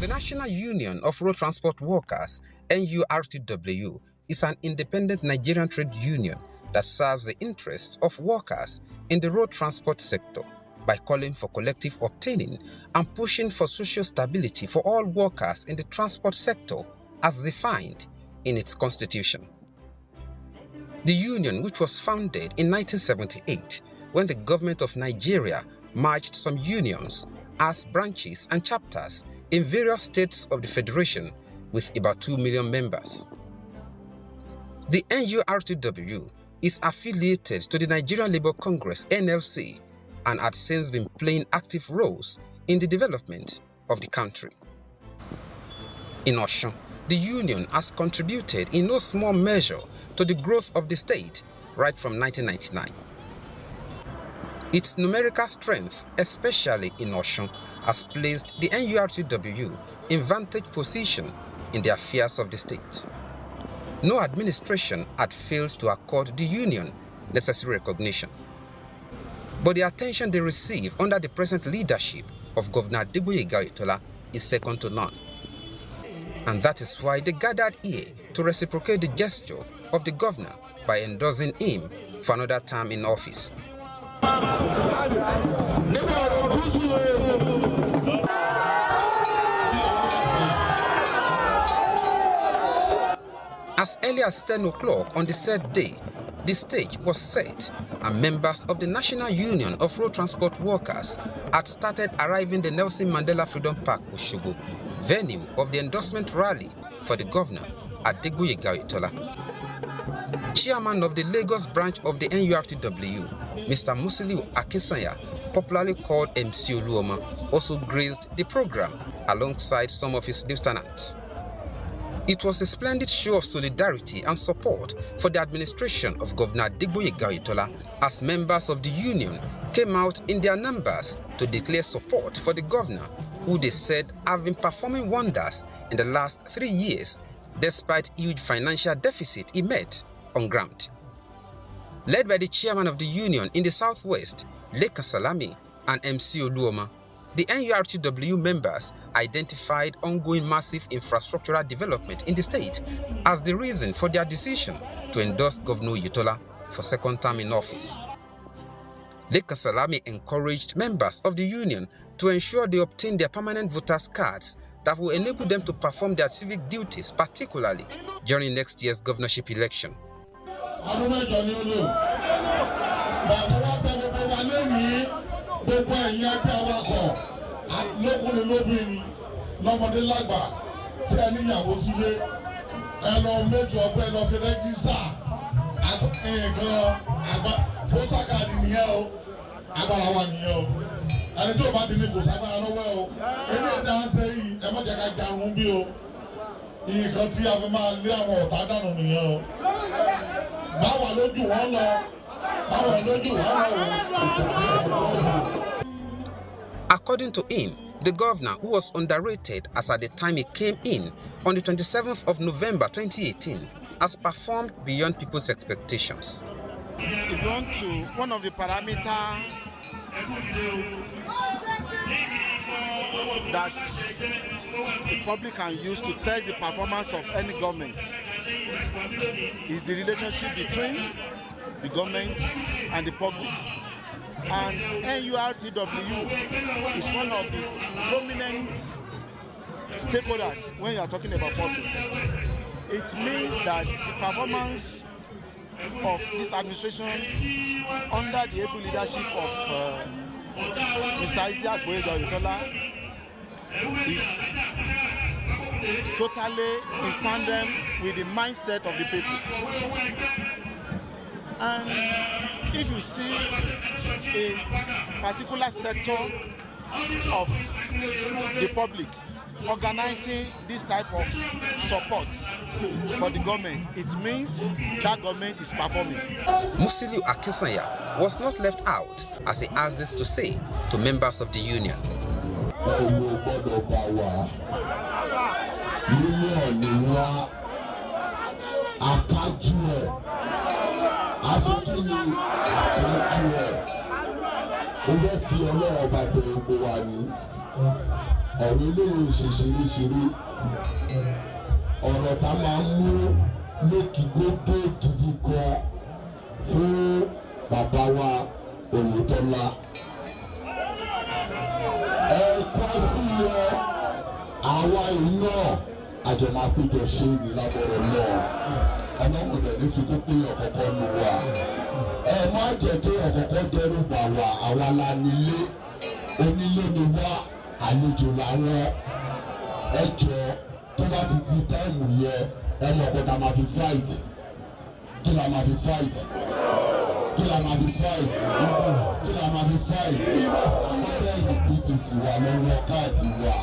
The National Union of Road Transport Workers, Nurtw, is an independent Nigerian trade union that serves the interests of workers in the road transport sector by calling for collective obtaining and pushing for social stability for all workers in the transport sector as defined in its constitution. The union, which was founded in 1978 when the government of Nigeria merged some unions as branches and chapters in various states of the federation with about 2 million members. The Nurtw is affiliated to the Nigerian Labour Congress (NLC) and had since been playing active roles in the development of the country. In Osun, the union has contributed in no small measure to the growth of the state right from 1999. Its numerical strength, especially in Osun, has placed the Nurtw in vantage position in the affairs of the state. No administration had failed to accord the union necessary recognition. But the attention they receive under the present leadership of Governor Oyetola is second to none. And that is why they gathered here to reciprocate the gesture of the governor by endorsing him for another term in office. As early as 10 o'clock on the said day, the stage was set and members of the National Union of Road Transport Workers had started arriving the Nelson Mandela Freedom Park, Osogbo, venue of the endorsement rally for the governor, Oyetola. Chairman of the Lagos branch of the Nurtw, Mr. Musiliu Akisanya, popularly called MC Oluoma, also graced the program alongside some of his lieutenants. It was a splendid show of solidarity and support for the administration of Governor Oyetola as members of the union came out in their numbers to declare support for the governor, who they said have been performing wonders in the last 3 years despite huge financial deficit he met on ground. Led by the chairman of the union in the southwest, Leka Salami and MC Oluoma, the Nurtw members identified ongoing massive infrastructural development in the state as the reason for their decision to endorse Governor Oyetola for second term in office. Leka Salami encouraged members of the union to ensure they obtain their permanent voters' cards that will enable them to perform their civic duties, particularly during next year's governorship election. And it's about the Nichols. I don't know. Any dance, I'm not going to down Rumbio. He got the other man, Liam, Tadano, Nio. Baba, don't you want to? Baba, don't you want to? According to him, the governor, who was underrated as at the time he came in on the 27th of November 2018, has performed beyond people's expectations. If you want to, one of the parameters that the public can use to test the performance of any government is the relationship between the government and the public. And Nurtw is one of the prominent stakeholders when you are talking about public. It means that the performance of this administration under the able leadership of Mr. Oyetola is totally in tandem with the mindset of the people. And if you see a particular sector of the public organizing this type of support for the government, it means that government is performing. Musiliu Akisanya was not left out as he has this to say to members of the union. ọ̀rọ̀ eléyìí ṣe ṣeréṣeré ọ̀rọ̀ tá máa ń mú lókìgbódé gidi gan fún bàbá wa Oyetola. Ẹ̀kọ́ sí ẹ àwa iná àjọ máa péjọ ṣe ní lábọ́rọ̀ náà ọlọ́run dẹ̀ ní fi kó pé ọ̀kọ̀ọ̀kan lù wá. Ẹ má jẹ́ kí ọ̀kọ̀ọ̀kan dẹ́rù bà wá àwa la nílé onílé ni wá àlejò làwọn ẹ jọ tó bá ti di táìmù yẹ ẹ mọ̀ pé ká máa fi fight kí la máa fi fight kí la máa fi fight kí la máa fi fight ọ̀rẹ́ PDP wà lọ́wọ́ káàdì wa.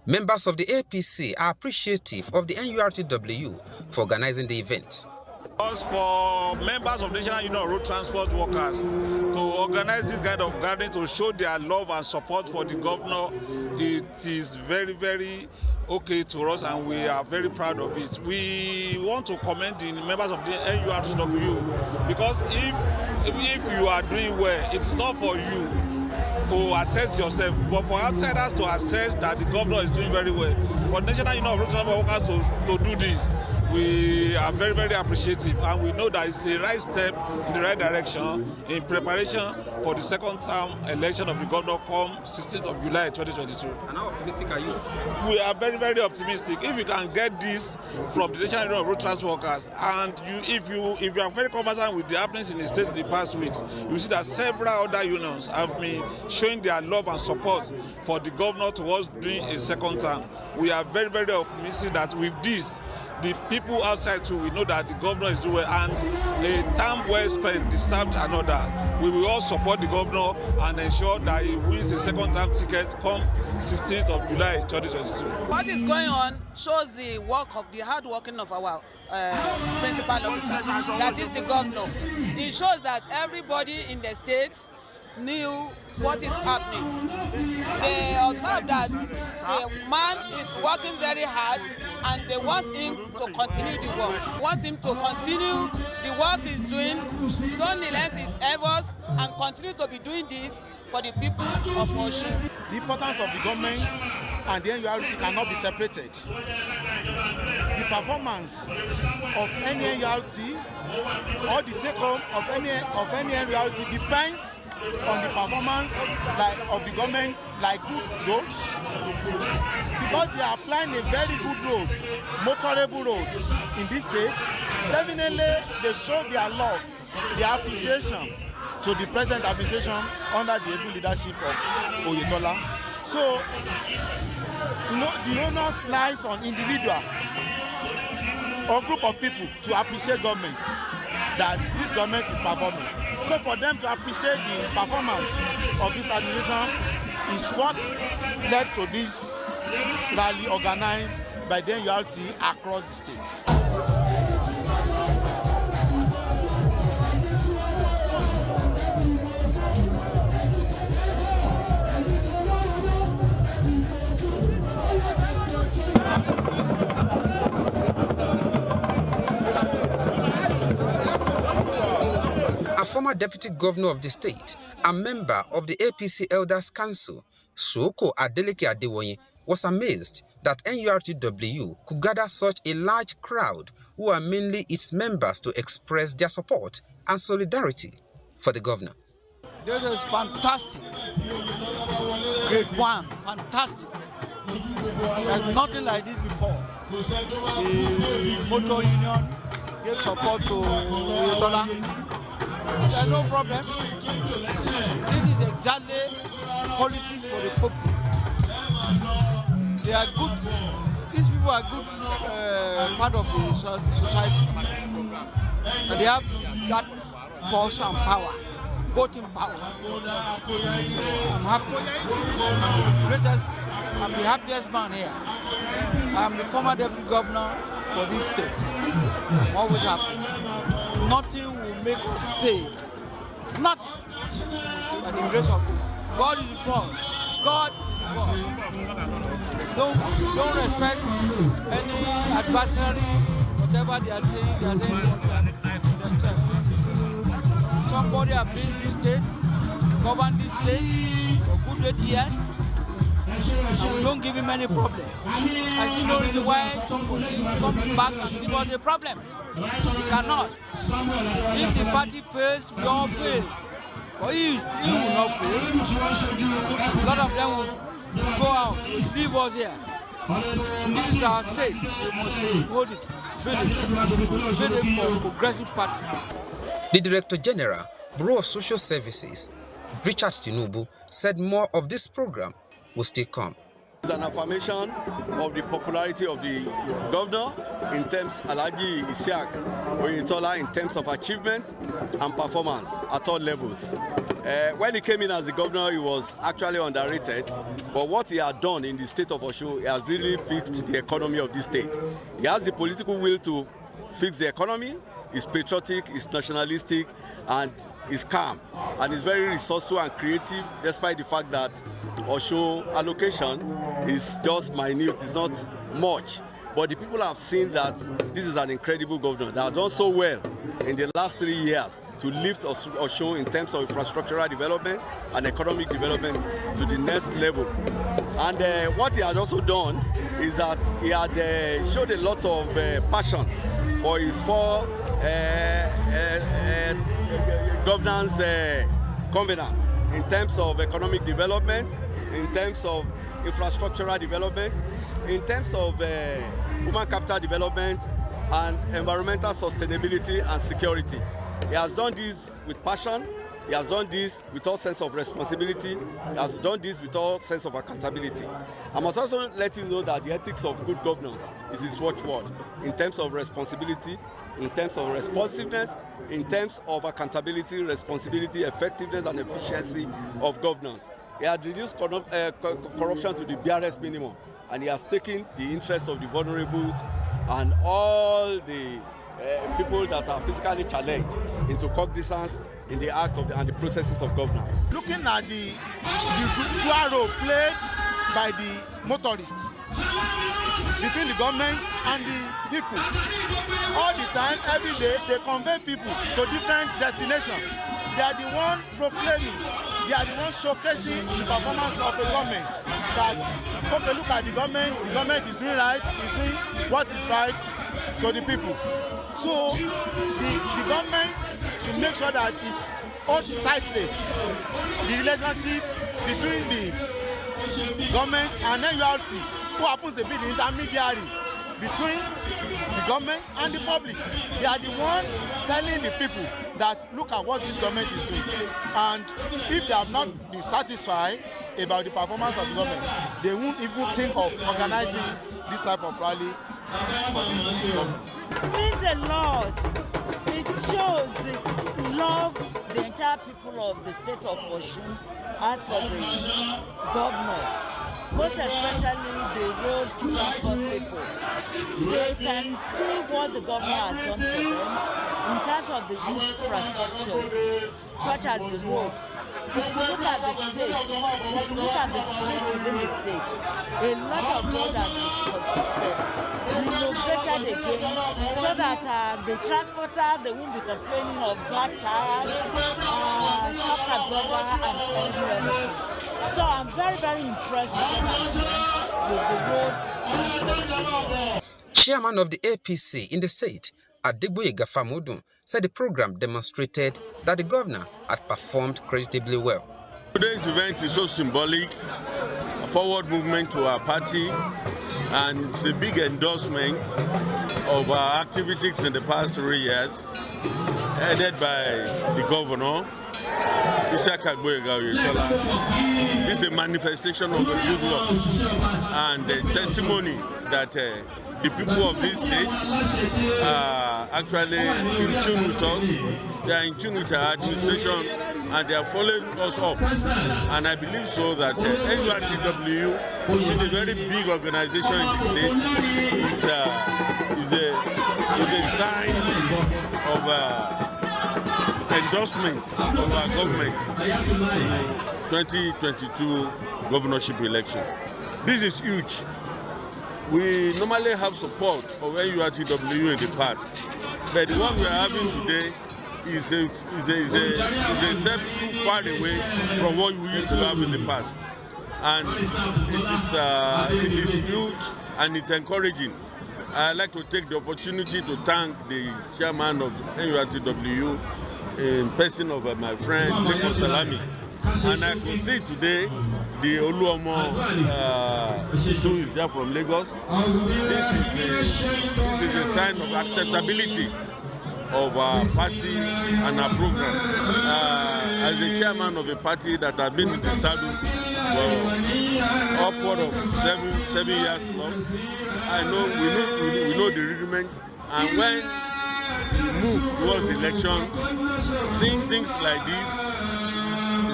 Members of the APC are appreciative of the NURTW for organizing the event. For members of the National Union of Road Transport Workers to organize this kind of gathering to show their love and support for the governor, it is very, very okay to us and we are very proud of it. We want to commend the members of the NURTW because if you are doing well, it is not for you to assess yourself, but for outsiders to assess that the governor is doing very well. For the National Union of Road Transport Workers to do this, we are very, very appreciative, and we know that it's a right step in the right direction in preparation for the second term election of the governor come 16th of July 2022. And how optimistic are you? We are very, very optimistic. If you can get this from the National Union of Road Transport Workers, and if you are very conversant with the happenings in the state in the past weeks, you see that several other unions have been showing their love and support for the governor towards doing a second term. We are very, very optimistic that with this, the people outside too, we know that the governor is doing well, and a term well spent deserved another. We will all support the governor and ensure that he wins a second term ticket come 16th of July 2022. What is going on shows the hard working of our principal officer, that is the governor. It shows that everybody in the state knew what is happening. They observe that the man is working very hard and they want him to continue the work. Want him to continue the work he's doing, don't relent his efforts and continue to be doing this for the people of Osun. The importance of the government and the NURT cannot be separated. The performance of any NURT or the take-home of any NURT depends on the performance of the government, like roads, because they are applying a very good road, motorable road in this state. Definitely, they show their love, their appreciation to the present administration under the able leadership of Oyetola. So, the onus lies on individual or group of people to appreciate government, that this government is performing. So for them to appreciate the performance of this administration is what led to this rally organized by the NURT across the state. Former Deputy Governor of the state and member of the APC Elders Council, Soko Adeleke Adewoyin, was amazed that NURTW could gather such a large crowd who are mainly its members to express their support and solidarity for the governor. This is fantastic. Grade 1, fantastic. There's nothing like this before. The motor union gave support to Oyetola. There's no problem. This is exactly policies for the people. They are good. These people are good part of the society. And they have that force and power, voting power. I'm happy. I'm the happiest man here. I'm the former deputy governor for this state. I'm always happy. Nothing will make us fail. Nothing. By the grace of God. God is for us. God is for us. Don't respect any adversary, whatever they are saying for themselves. If somebody has been in this state, governed this state for good 8 years, and we don't give him any problem. I see no reason why somebody come back and give us a problem. He cannot. If the party fails, we all fail. But he will not fail. A lot of them will go out, leave us here. This is our state. We must hold it, build it for progressive party. The Director General, Bureau of Social Services, Richard Tinubu, said more of this program will still come. It's an affirmation of the popularity of the governor in terms Alhaji Isiaq Oyetola in terms of achievement and performance at all levels. When he came in as the governor, he was actually underrated, but what he had done in the state of Osun, he has really fixed the economy of this state. He has the political will to fix the economy. He's patriotic, he's nationalistic, and he's calm, and he's very resourceful and creative, despite the fact that Osun allocation is just minute, it's not much. But the people have seen that this is an incredible governor that has done so well in the last 3 years to lift Osun in terms of infrastructural development and economic development to the next level. And what he had also done is that he had showed a lot of passion for his four governance covenants in terms of economic development, in terms of infrastructural development, in terms of human capital development and environmental sustainability and security. He has done this with passion. He has done this with all sense of responsibility. He has done this with all sense of accountability. I must also let you know that the ethics of good governance is his watchword in terms of responsibility, in terms of responsiveness, in terms of accountability, responsibility, effectiveness, and efficiency of governance. He has reduced corruption to the barest minimum, and he has taken the interest of the vulnerables and all the people that are physically challenged into cognizance in the act of and the processes of governance. Looking at the dual role played by the motorists between the government and the people, all the time, every day, they convey people to different destinations. They are the one proclaiming, they are the one showcasing the performance of the government. That, okay, look at the government is doing right, is doing what is right to the people. So the government should make sure that it holds tightly the relationship between the government and NURTW, who happens to be the intermediary between the government and the public. They are the one telling the people that look at what this government is doing. And if they have not been satisfied about the performance of the government, they won't even think of organizing this type of rally. Praise the Lord. It shows the love the entire people of the state of Osun has for the governor, most especially the road transport people. They can see what the governor has done for them in terms of the infrastructure, such as the road. If you look at the state, if you look at the street within the state, a lot of roads have been constructed, renovated again, so that the transporter, they won't be complaining of bad tires, shock absorber, and everything. So I'm very, very impressed with the road. Chairman of the APC in the state, Adegboyega Famodun, said the program demonstrated that the governor had performed creditably well. Today's event is so symbolic, a forward movement to our party, and it's a big endorsement of our activities in the past 3 years, headed by the governor, Oyetola. This is a manifestation of a good work and a testimony that the people of this state are actually in tune with us. They are in tune with our administration, and they are following us up. And I believe so that Nurtw, which is a very big organization in the state, is a sign of endorsement of our government in 2022 governorship election. This is huge. We normally have support of Nurtw in the past, but the one we are having today is a step too far away from what we used to have in the past. and it is huge and it's encouraging. I'd like to take the opportunity to thank the chairman of Nurtw in person of my friend Lagos Salami. And I could see today the Oluomo who is there from Lagos. This is a sign of acceptability of our party and our program. As the chairman of a party that has been in the saddle for upward of seven years plus, I know we know the rudiments, and when we move towards the election, seeing things like this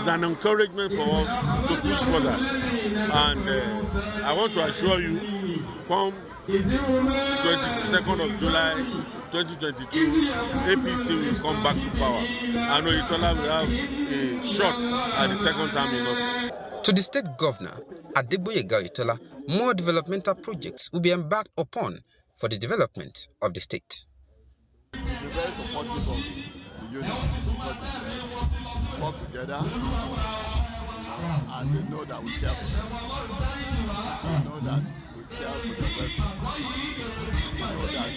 is an encouragement for us to push further. And I want to assure you, come 22nd of July 2022, APC will come back to power. And Oyetola will have a shot at the second term in office. To the state governor, Oyetola, more developmental projects will be embarked upon for the development of the state. We're very supportive of the union. Work together, and they know that we care for them. They know that we care for their welfare. They know that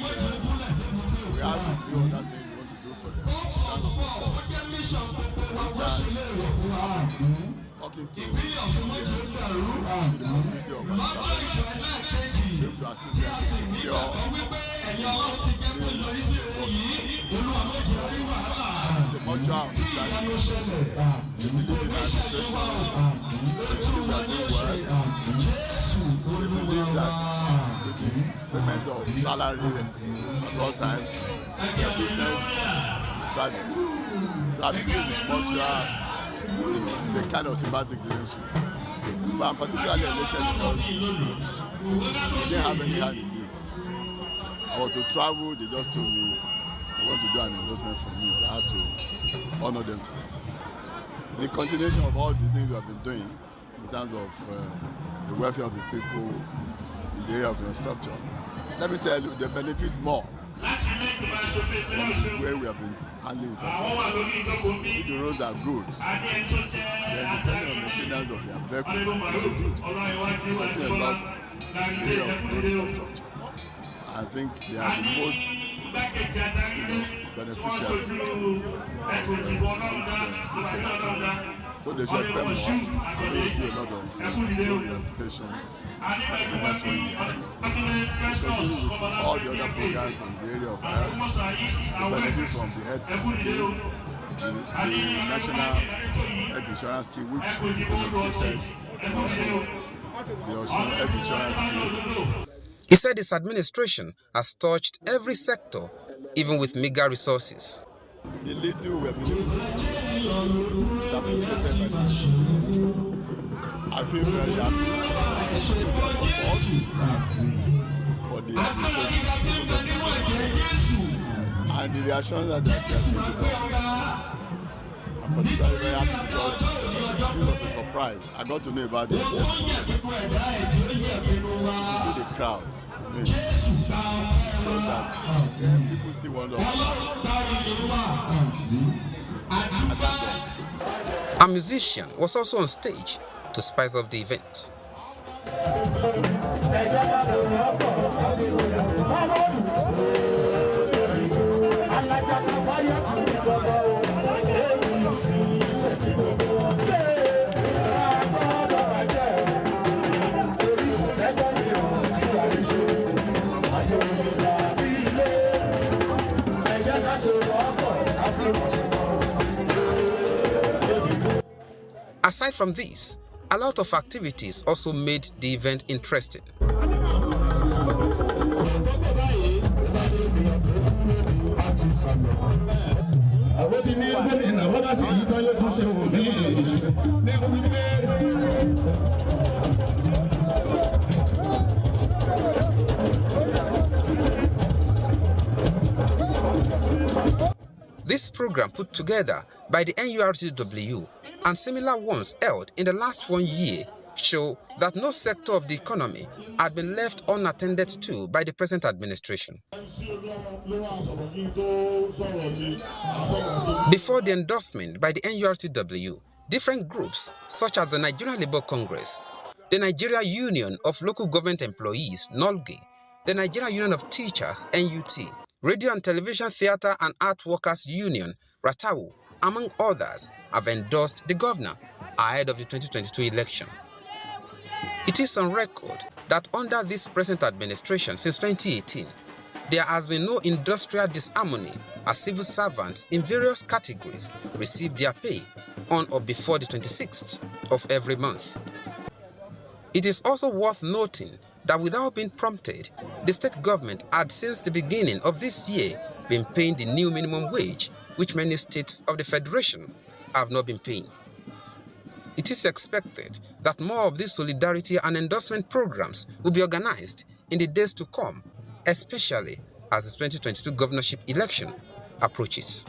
we have a few other things we want to do for them. That's support. Talking to the possibility of an intervention, to assist them to secure the mutual understanding. They believe in administration. They believe that they work. They believe that the payment of salary at all times, their business is thriving. So I believe it's mutual. It's a kind of symbiotic relationship. But I'm particularly elated because they didn't have any hand in this. I was to travel, they just told me they want to do an endorsement for me, so I had to honor them today. The continuation of all the things we have been doing in terms of the welfare of the people in the area of infrastructure, let me tell you, they benefit more from the way we have been handling infrastructure. If the roads are good, then depending on the maintenance of their vehicles, there's a lot in the area of road infrastructure. I think they are the most beneficial of this case. So they should spend more. They do a lot of rehabilitation in the next 1 year. Continue with all the other programs in the area of health, the benefits from the health scheme, the national health insurance scheme, which was created, and also the health insurance scheme. He said his administration has touched every sector, even with meager resources. The little we have been able to do is appreciated by the people. I feel very happy with their support for the administration and the reassurance that they are giving us. I'm particularly very happy because it was a surprise. I got to know about this yesterday. To see the crowd, so that people still wonder about it. A musician was also on stage to spice up the event. Aside from this, a lot of activities also made the event interesting. This program put together by the Nurtw and similar ones held in the last 1 year show that no sector of the economy had been left unattended to by the present administration. Before the endorsement by the Nurtw, different groups such as the Nigerian Labour Congress, the Nigeria Union of Local Government Employees, NOLGE, the Nigeria Union of Teachers, NUT, Radio and Television Theatre and Art Workers Union, RATAU, among others, have endorsed the governor ahead of the 2022 election. It is on record that under this present administration since 2018, there has been no industrial disharmony as civil servants in various categories receive their pay on or before the 26th of every month. It is also worth noting that without being prompted, the state government had since the beginning of this year been paying the new minimum wage, which many states of the Federation have not been paying. It is expected that more of these solidarity and endorsement programs will be organized in the days to come, especially as the 2022 governorship election approaches.